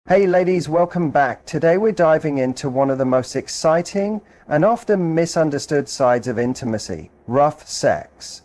Hey ladies, welcome back. Today we're diving into one of the most exciting and often misunderstood sides of intimacy, rough sex.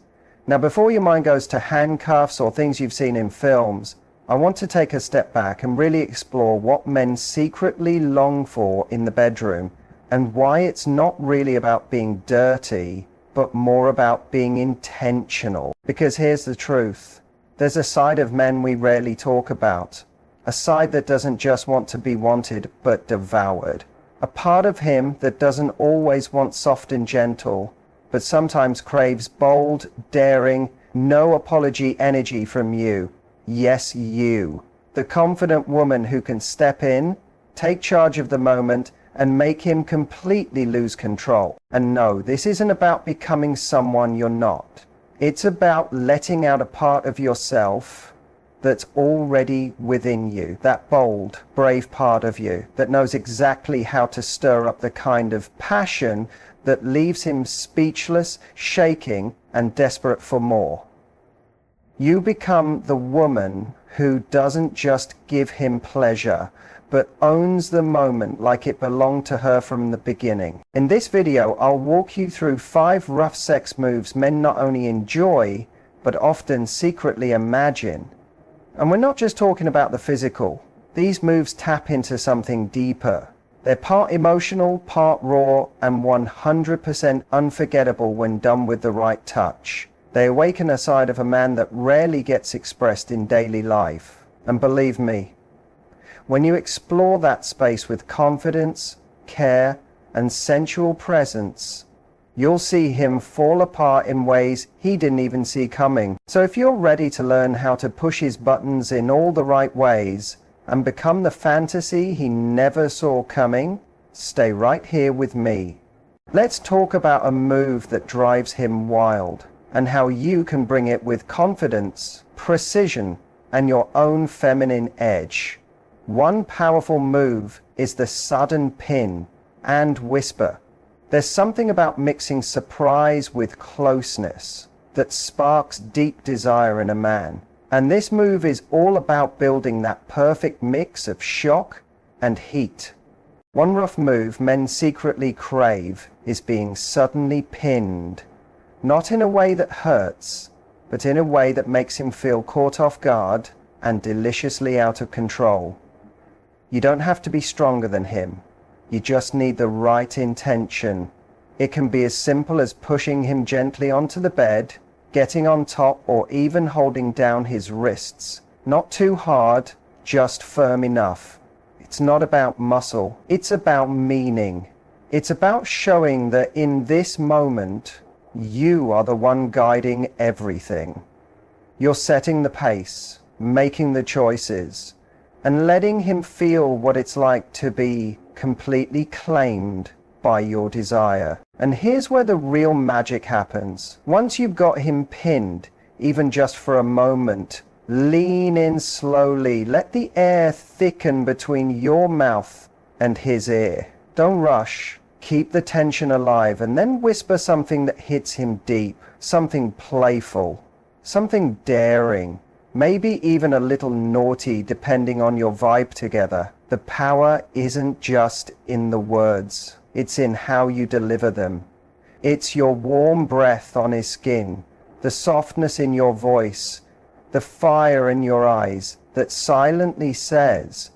Now before your mind goes to handcuffs or things you've seen in films, I want to take a step back and really explore what men secretly long for in the bedroom and why it's not really about being dirty, but more about being intentional. Because here's the truth. There's a side of men we rarely talk about. A side that doesn't just want to be wanted, but devoured. A part of him that doesn't always want soft and gentle, but sometimes craves bold, daring, no apology energy from you. Yes, you. The confident woman who can step in, take charge of the moment, and make him completely lose control. And no, this isn't about becoming someone you're not. It's about letting out a part of yourself that's already within you, that bold, brave part of you that knows exactly how to stir up the kind of passion that leaves him speechless, shaking, and desperate for more. You become the woman who doesn't just give him pleasure, but owns the moment like it belonged to her from the beginning. In this video, I'll walk you through 5 rough sex moves men not only enjoy, but often secretly imagine. And we're not just talking about the physical. These moves tap into something deeper. They're part emotional, part raw, and 100% unforgettable when done with the right touch. They awaken a side of a man that rarely gets expressed in daily life. And believe me, when you explore that space with confidence, care, and sensual presence, you'll see him fall apart in ways he didn't even see coming. So if you're ready to learn how to push his buttons in all the right ways and become the fantasy he never saw coming, stay right here with me. Let's talk about a move that drives him wild and how you can bring it with confidence, precision, and your own feminine edge. One powerful move is the sudden pin and whisper. There's something about mixing surprise with closeness that sparks deep desire in a man. And this move is all about building that perfect mix of shock and heat. One rough move men secretly crave is being suddenly pinned. Not in a way that hurts, but in a way that makes him feel caught off guard and deliciously out of control. You don't have to be stronger than him. You just need the right intention. It can be as simple as pushing him gently onto the bed, getting on top, or even holding down his wrists. Not too hard, just firm enough. It's not about muscle. It's about meaning. It's about showing that in this moment, you are the one guiding everything. You're setting the pace, making the choices, and letting him feel what it's like to be completely claimed by your desire. And here's where the real magic happens. Once you've got him pinned, even just for a moment, lean in slowly. Let the air thicken between your mouth and his ear. Don't rush. Keep the tension alive, and then whisper something that hits him deep. Something playful. Something daring. Maybe even a little naughty, depending on your vibe together. The power isn't just in the words. It's in how you deliver them. It's your warm breath on his skin, the softness in your voice, the fire in your eyes that silently says,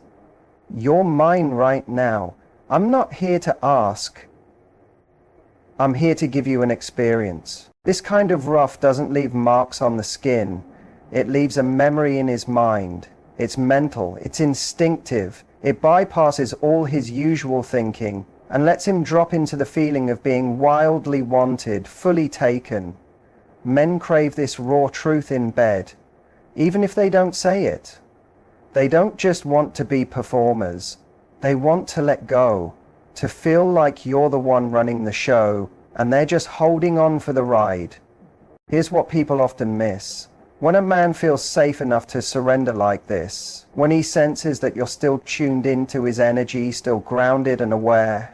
"You're mine right now. I'm not here to ask. I'm here to give you an experience." This kind of rough doesn't leave marks on the skin. It leaves a memory in his mind. It's mental, it's instinctive. It bypasses all his usual thinking and lets him drop into the feeling of being wildly wanted, fully taken. Men crave this raw truth in bed, even if they don't say it. They don't just want to be performers. They want to let go, to feel like you're the one running the show and they're just holding on for the ride. Here's what people often miss. When a man feels safe enough to surrender like this, when he senses that you're still tuned into his energy, still grounded and aware,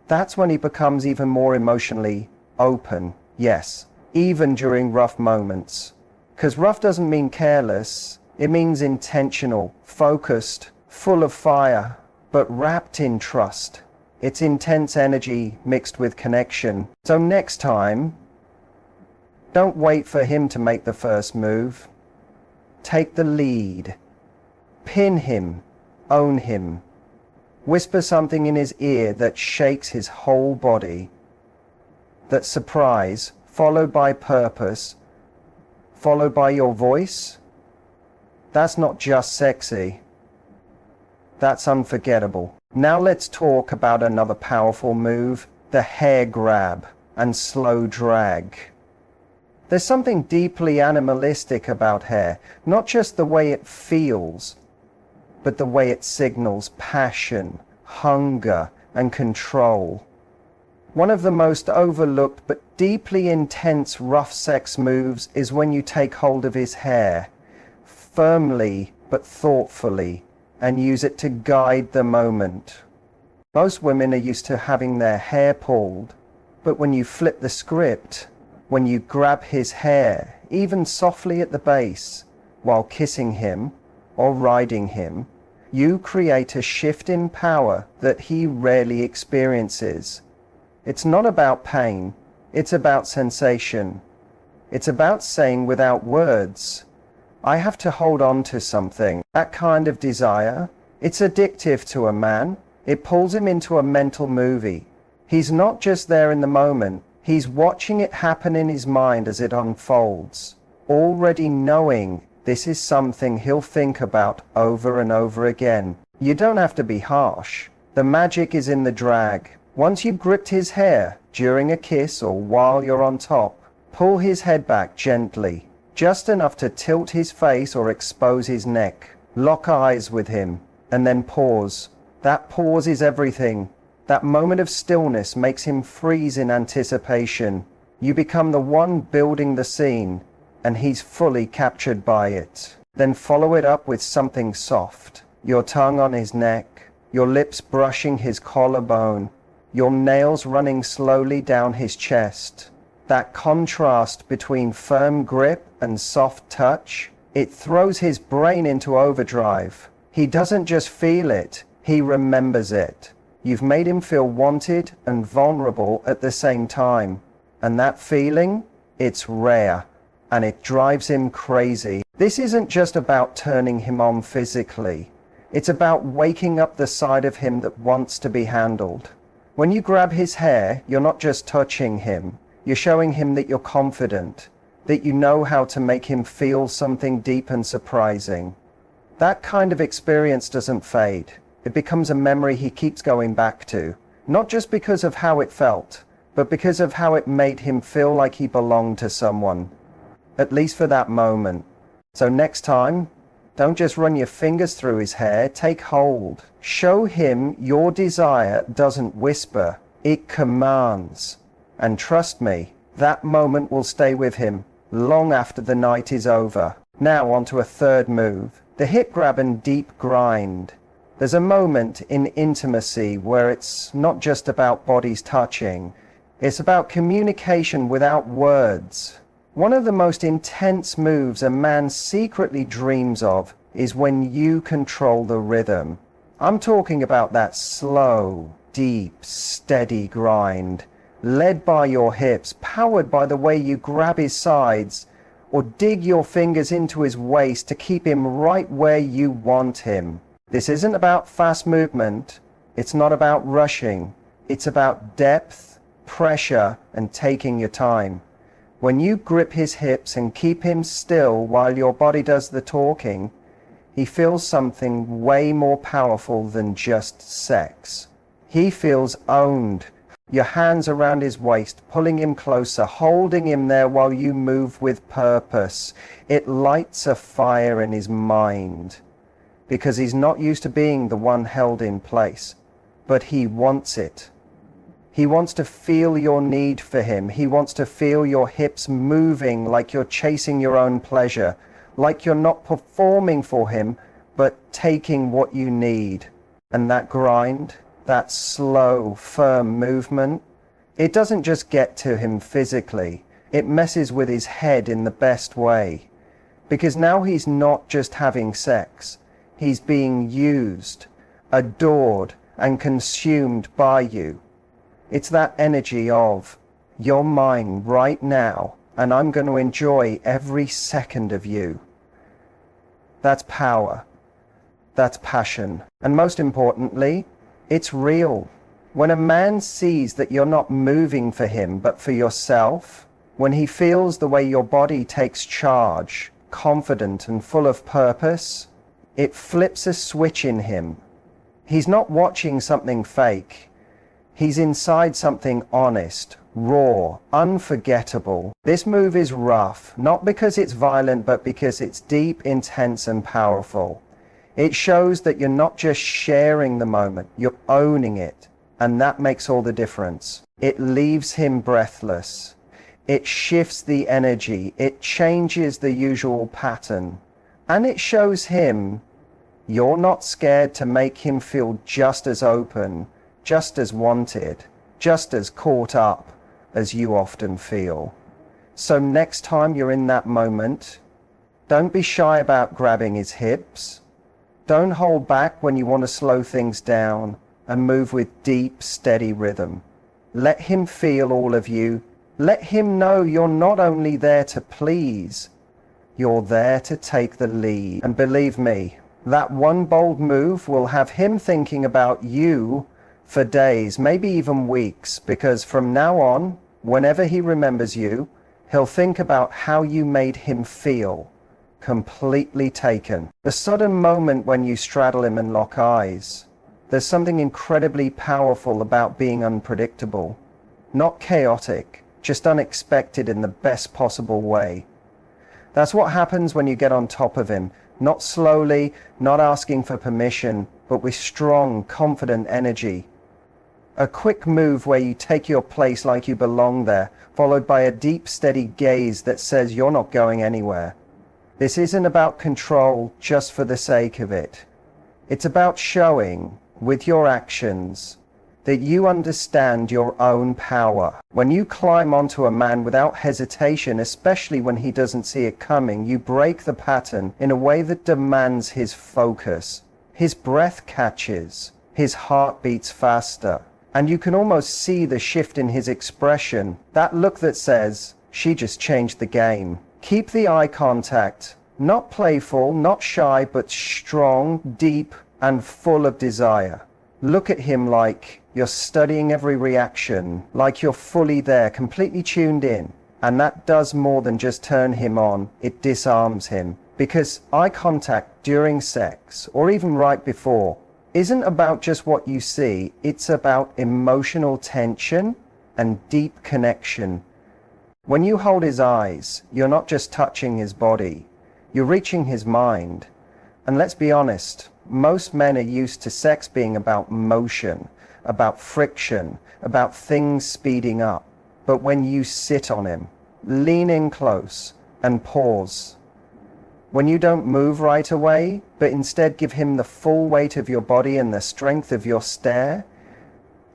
that's when he becomes even more emotionally open. Yes, even during rough moments. Because rough doesn't mean careless, it means intentional, focused, full of fire, but wrapped in trust. It's intense energy mixed with connection. So next time, don't wait for him to make the first move. Take the lead. Pin him. Own him. Whisper something in his ear that shakes his whole body. That's surprise, followed by purpose, followed by your voice. That's not just sexy. That's unforgettable. Now let's talk about another powerful move, the hair grab and slow drag. There's something deeply animalistic about hair, not just the way it feels, but the way it signals passion, hunger, and control. One of the most overlooked but deeply intense rough sex moves is when you take hold of his hair, firmly but thoughtfully, and use it to guide the moment. Most women are used to having their hair pulled, but when you flip the script, when you grab his hair, even softly at the base, while kissing him or riding him, you create a shift in power that he rarely experiences. It's not about pain, it's about sensation. It's about saying without words, I have to hold on to something. That kind of desire, it's addictive to a man. It pulls him into a mental movie. He's not just there in the moment, he's watching it happen in his mind as it unfolds, already knowing this is something he'll think about over and over again. You don't have to be harsh. The magic is in the drag. Once you've gripped his hair, during a kiss or while you're on top, pull his head back gently, just enough to tilt his face or expose his neck. Lock eyes with him, and then pause. That pause is everything. That moment of stillness makes him freeze in anticipation. You become the one building the scene, and he's fully captured by it. Then follow it up with something soft. Your tongue on his neck, your lips brushing his collarbone, your nails running slowly down his chest. That contrast between firm grip and soft touch, it throws his brain into overdrive. He doesn't just feel it, he remembers it. You've made him feel wanted and vulnerable at the same time. And that feeling, it's rare, and it drives him crazy. This isn't just about turning him on physically. It's about waking up the side of him that wants to be handled. When you grab his hair, you're not just touching him. You're showing him that you're confident, that you know how to make him feel something deep and surprising. That kind of experience doesn't fade. It becomes a memory he keeps going back to, not just because of how it felt, but because of how it made him feel like he belonged to someone, at least for that moment. So next time, don't just run your fingers through his hair, take hold. Show him your desire doesn't whisper, it commands. And trust me, that moment will stay with him long after the night is over. Now on to a third move, the hip grab and deep grind. There's a moment in intimacy where it's not just about bodies touching, it's about communication without words. One of the most intense moves a man secretly dreams of is when you control the rhythm. I'm talking about that slow, deep, steady grind, led by your hips, powered by the way you grab his sides, or dig your fingers into his waist to keep him right where you want him. This isn't about fast movement, it's not about rushing, it's about depth, pressure, and taking your time. When you grip his hips and keep him still while your body does the talking, he feels something way more powerful than just sex. He feels owned. Your hands around his waist, pulling him closer, holding him there while you move with purpose. It lights a fire in his mind, because he's not used to being the one held in place, but he wants it. He wants to feel your need for him. He wants to feel your hips moving like you're chasing your own pleasure, like you're not performing for him, but taking what you need. And that grind, that slow, firm movement, it doesn't just get to him physically, it messes with his head in the best way. Because now he's not just having sex, He's being used, adored, and consumed by you. It's that energy of, you're mine right now, and I'm going to enjoy every second of you. That's power. That's passion. And most importantly, it's real. When a man sees that you're not moving for him, but for yourself, when he feels the way your body takes charge, confident and full of purpose, it flips a switch in him. He's not watching something fake. He's inside something honest, raw, unforgettable. This move is rough, not because it's violent, but because it's deep, intense, and powerful. It shows that you're not just sharing the moment, you're owning it. And that makes all the difference. It leaves him breathless. It shifts the energy. It changes the usual pattern. And it shows him you're not scared to make him feel just as open, just as wanted, just as caught up as you often feel. So next time you're in that moment, don't be shy about grabbing his hips. Don't hold back when you want to slow things down and move with deep, steady rhythm. Let him feel all of you. Let him know you're not only there to please, you're there to take the lead. And believe me, that one bold move will have him thinking about you for days, maybe even weeks, because from now on, whenever he remembers you, he'll think about how you made him feel, completely taken. The sudden moment when you straddle him and lock eyes, there's something incredibly powerful about being unpredictable. Not chaotic, just unexpected in the best possible way. That's what happens when you get on top of him. Not slowly, not asking for permission, but with strong, confident energy. A quick move where you take your place like you belong there, followed by a deep, steady gaze that says you're not going anywhere. This isn't about control just for the sake of it. It's about showing, with your actions, that you understand your own power. When you climb onto a man without hesitation, especially when he doesn't see it coming, you break the pattern in a way that demands his focus. His breath catches, his heart beats faster, and you can almost see the shift in his expression, that look that says, she just changed the game. Keep the eye contact, not playful, not shy, but strong, deep, and full of desire. Look at him like you're studying every reaction, like you're fully there, completely tuned in. And that does more than just turn him on, it disarms him. Because eye contact during sex, or even right before, isn't about just what you see, it's about emotional tension and deep connection. When you hold his eyes, you're not just touching his body, you're reaching his mind. And let's be honest, most men are used to sex being about motion, about friction, about things speeding up. But when you sit on him, lean in close and pause. When you don't move right away, but instead give him the full weight of your body and the strength of your stare,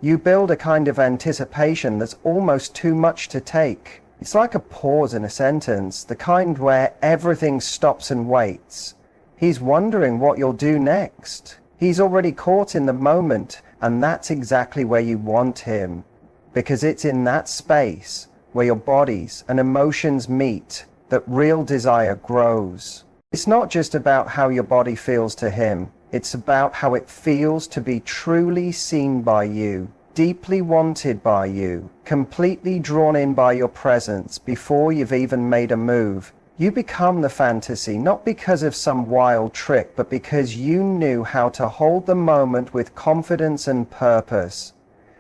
you build a kind of anticipation that's almost too much to take. It's like a pause in a sentence, the kind where everything stops and waits. He's wondering what you'll do next. He's already caught in the moment, and that's exactly where you want him. Because it's in that space where your bodies and emotions meet that real desire grows. It's not just about how your body feels to him. It's about how it feels to be truly seen by you, deeply wanted by you, completely drawn in by your presence before you've even made a move. You become the fantasy, not because of some wild trick, but because you knew how to hold the moment with confidence and purpose.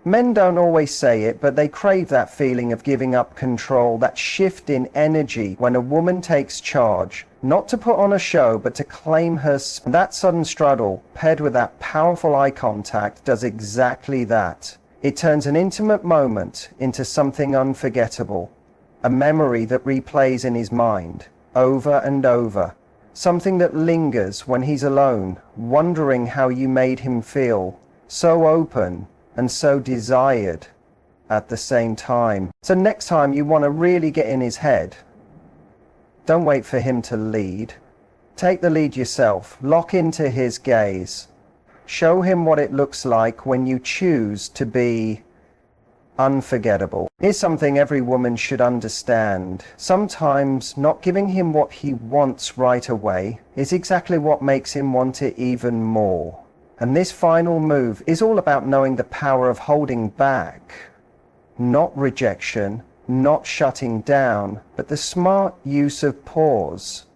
Men don't always say it, but they crave that feeling of giving up control, that shift in energy when a woman takes charge, not to put on a show, but to claim her space. That sudden straddle, paired with that powerful eye contact, does exactly that. It turns an intimate moment into something unforgettable. A memory that replays in his mind, over and over. Something that lingers when he's alone, wondering how you made him feel. So open and so desired at the same time. So next time you want to really get in his head, don't wait for him to lead. Take the lead yourself. Lock into his gaze. Show him what it looks like when you choose to be unforgettable. Here's something every woman should understand. Sometimes not giving him what he wants right away is exactly what makes him want it even more. And this final move is all about knowing the power of holding back. Not rejection, not shutting down, but the smart use of pause.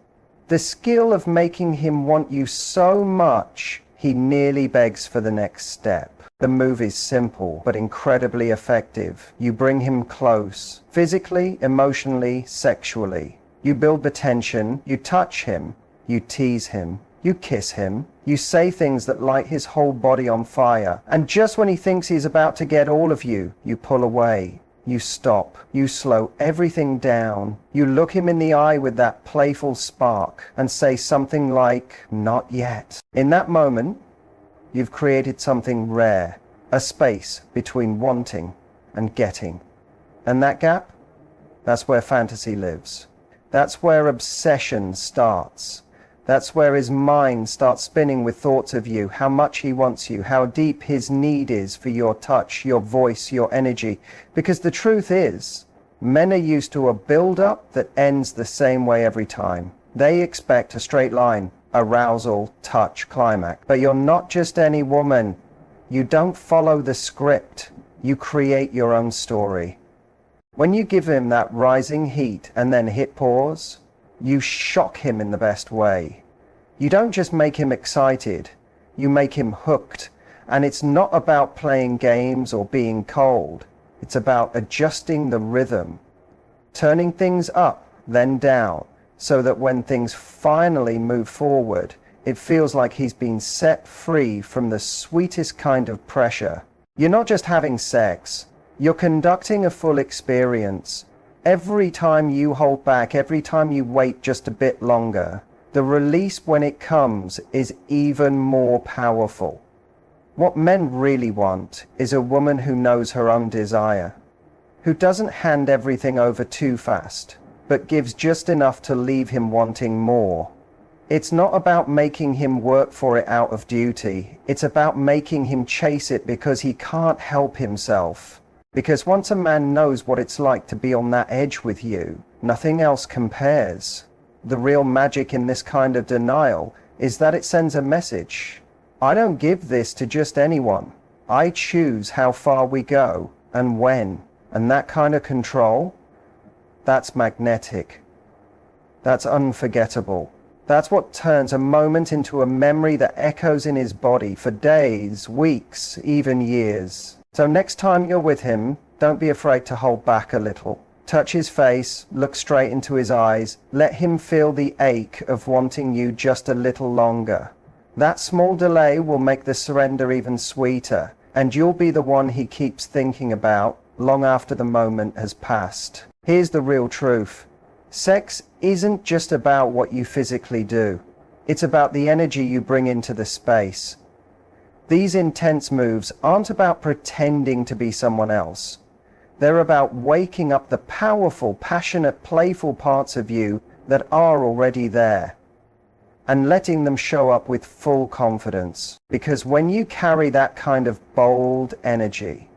The skill of making him want you so much he nearly begs for the next step. The move is simple, but incredibly effective. You bring him close, physically, emotionally, sexually. You build the tension, you touch him, you tease him, you kiss him, you say things that light his whole body on fire. And just when he thinks he's about to get all of you, you pull away. You stop, you slow everything down, you look him in the eye with that playful spark and say something like, "Not yet." In that moment, you've created something rare, a space between wanting and getting. And that gap, that's where fantasy lives. That's where obsession starts. That's where his mind starts spinning with thoughts of you, how much he wants you, how deep his need is for your touch, your voice, your energy. Because the truth is, men are used to a build-up that ends the same way every time. They expect a straight line, arousal, touch, climax. But you're not just any woman. You don't follow the script. You create your own story. When you give him that rising heat and then hit pause, you shock him in the best way. You don't just make him excited, you make him hooked. And it's not about playing games or being cold. It's about adjusting the rhythm, turning things up, then down, so that when things finally move forward, it feels like he's been set free from the sweetest kind of pressure. You're not just having sex, you're conducting a full experience. Every time you hold back, every time you wait just a bit longer, the release when it comes is even more powerful. What men really want is a woman who knows her own desire, who doesn't hand everything over too fast, but gives just enough to leave him wanting more. It's not about making him work for it out of duty. It's about making him chase it because he can't help himself. Because once a man knows what it's like to be on that edge with you, nothing else compares. The real magic in this kind of denial is that it sends a message. I don't give this to just anyone. I choose how far we go and when. And that kind of control, that's magnetic. That's unforgettable. That's what turns a moment into a memory that echoes in his body for days, weeks, even years. So next time you're with him, don't be afraid to hold back a little. Touch his face, look straight into his eyes, let him feel the ache of wanting you just a little longer. That small delay will make the surrender even sweeter, and you'll be the one he keeps thinking about long after the moment has passed. Here's the real truth. Sex isn't just about what you physically do. It's about the energy you bring into the space. These intense moves aren't about pretending to be someone else. They're about waking up the powerful, passionate, playful parts of you that are already there and letting them show up with full confidence. Because when you carry that kind of bold energy,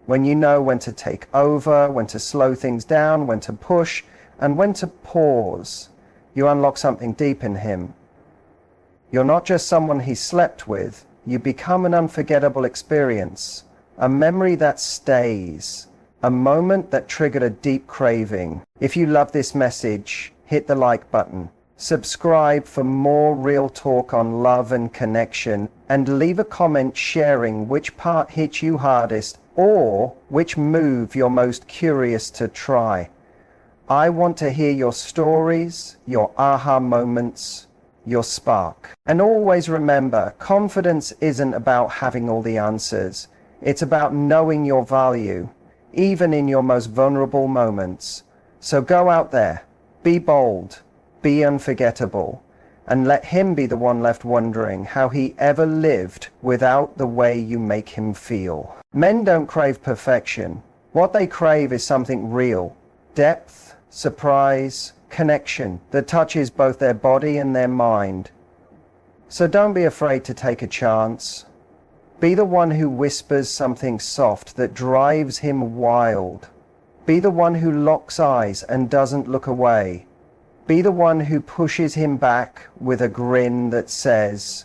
when you know when to take over, when to slow things down, when to push, and when to pause, you unlock something deep in him. You're not just someone he slept with, you become an unforgettable experience, a memory that stays, a moment that triggered a deep craving. If you love this message, hit the like button, subscribe for more real talk on love and connection, and leave a comment sharing which part hit you hardest or which move you're most curious to try. I want to hear your stories, your aha moments, your spark. And always remember, confidence isn't about having all the answers. It's about knowing your value, even in your most vulnerable moments. So go out there, be bold, be unforgettable, and let him be the one left wondering how he ever lived without the way you make him feel. Men don't crave perfection. What they crave is something real, depth, surprise, connection that touches both their body and their mind. So don't be afraid to take a chance. Be the one who whispers something soft that drives him wild. Be the one who locks eyes and doesn't look away. Be the one who pushes him back with a grin that says,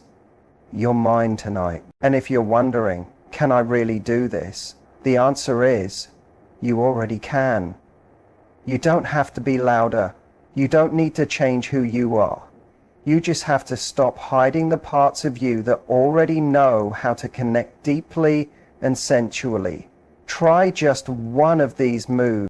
"You're mine tonight." And if you're wondering, can I really do this? The answer is, you already can. You don't have to be louder. You don't need to change who you are. You just have to stop hiding the parts of you that already know how to connect deeply and sensually. Try just one of these moves.